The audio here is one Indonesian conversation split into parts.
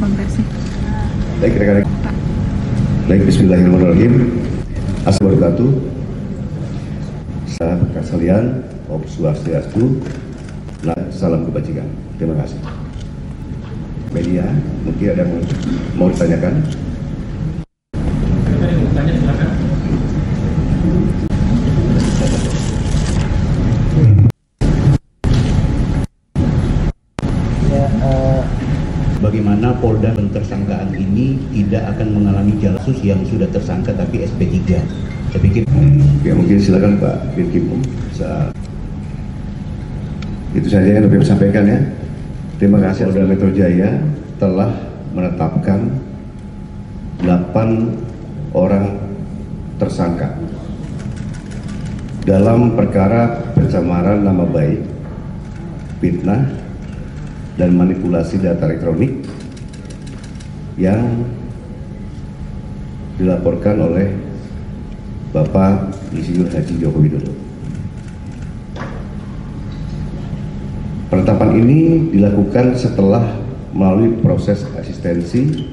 konteksnya. Baik, rekan-rekan. Baik, bismillahirrahmanirrahim. Assalamualaikum warahmatullahi wabarakatuh. Sahabat sekalian, Om Swastiastu, salam kebajikan. Terima kasih. Media, mungkin ada yang mau ditanyakan? Bagaimana Polda tersangkaan ini tidak akan mengalami kasus yang sudah tersangka tapi SP3. Saya pikir Ya, mungkin silakan Pak Birkim. Itu saja yang dapat saya sampaikan ya. Terima kasih. Polda Metro Jaya telah menetapkan 8 orang tersangka dalam perkara pencemaran nama baik, fitnah, dan manipulasi data elektronik yang dilaporkan oleh Bapak Insinyur Haji Joko Widodo. Penetapan ini dilakukan setelah melalui proses asistensi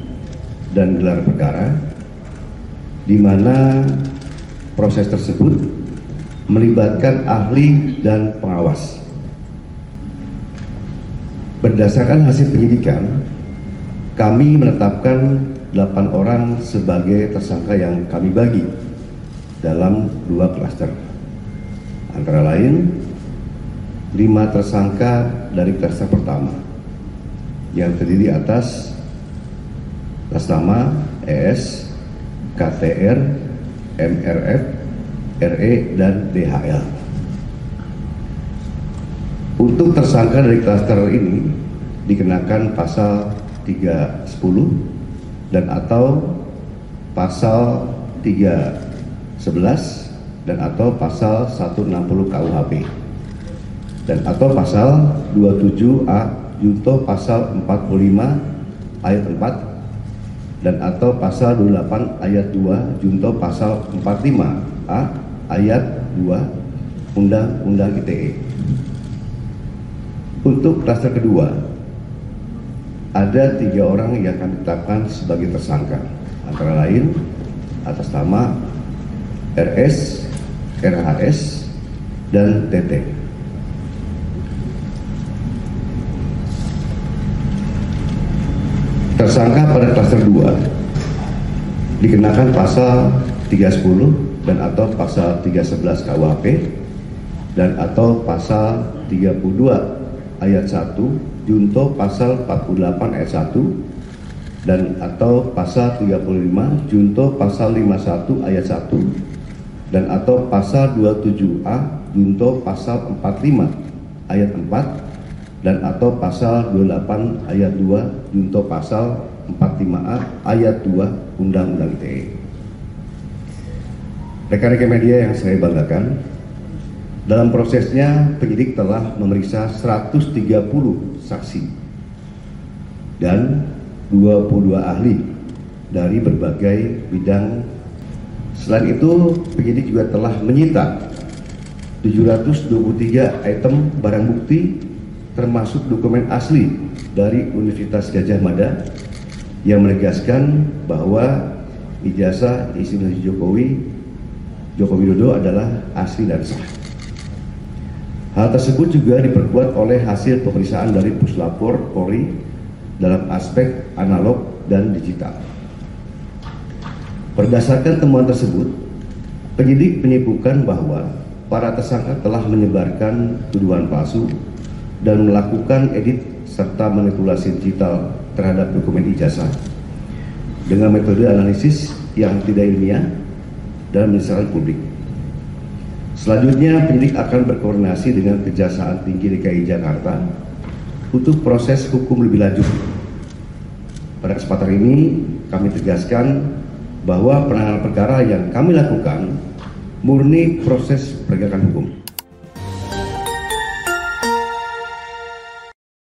dan gelar perkara, di mana proses tersebut melibatkan ahli dan pengawas. Berdasarkan hasil penyidikan, kami menetapkan 8 orang sebagai tersangka yang kami bagi dalam 2 klaster. Antara lain, 5 tersangka dari klaster pertama yang terdiri atas nama ES, KTR, MRF, RE, dan DHL. Untuk tersangka dari klaster ini dikenakan pasal 310 dan atau pasal 311 dan atau pasal 160 KUHP dan atau pasal 27A junto pasal 45 ayat 4 dan atau pasal 28 ayat 2 junto pasal 45A ayat 2 Undang-Undang ITE. Untuk klaster kedua, ada 3 orang yang akan ditetapkan sebagai tersangka, antara lain atas nama RS, RHS, dan TT. Tersangka pada klaster 2 dikenakan pasal 310 dan atau pasal 311 KUHP dan atau pasal 32 ayat 1 junto pasal 48 ayat 1 dan atau pasal 35 junto pasal 51 ayat 1 dan atau pasal 27A junto pasal 45 ayat 4 dan atau pasal 28 ayat 2 junto pasal 45A ayat 2 Undang-Undang ITE. Rekan-rekan media yang saya banggakan, dalam prosesnya penyidik telah memeriksa 130 saksi dan 22 ahli dari berbagai bidang. Selain itu, penyidik juga telah menyita 723 item barang bukti termasuk dokumen asli dari Universitas Gadjah Mada yang menegaskan bahwa ijazah Insinyur Joko Widodo adalah asli dan sah. Hal tersebut juga diperkuat oleh hasil pemeriksaan dari Puslapor Polri dalam aspek analog dan digital. Berdasarkan temuan tersebut, penyidik menyimpulkan bahwa para tersangka telah menyebarkan tuduhan palsu dan melakukan edit serta manipulasi digital terhadap dokumen ijazah dengan metode analisis yang tidak ilmiah dan menyesatkan publik. Selanjutnya, penyidik akan berkoordinasi dengan Kejaksaan Tinggi DKI Jakarta untuk proses hukum lebih lanjut. Pada kesempatan ini, kami tegaskan bahwa penanganan perkara yang kami lakukan murni proses penegakan hukum.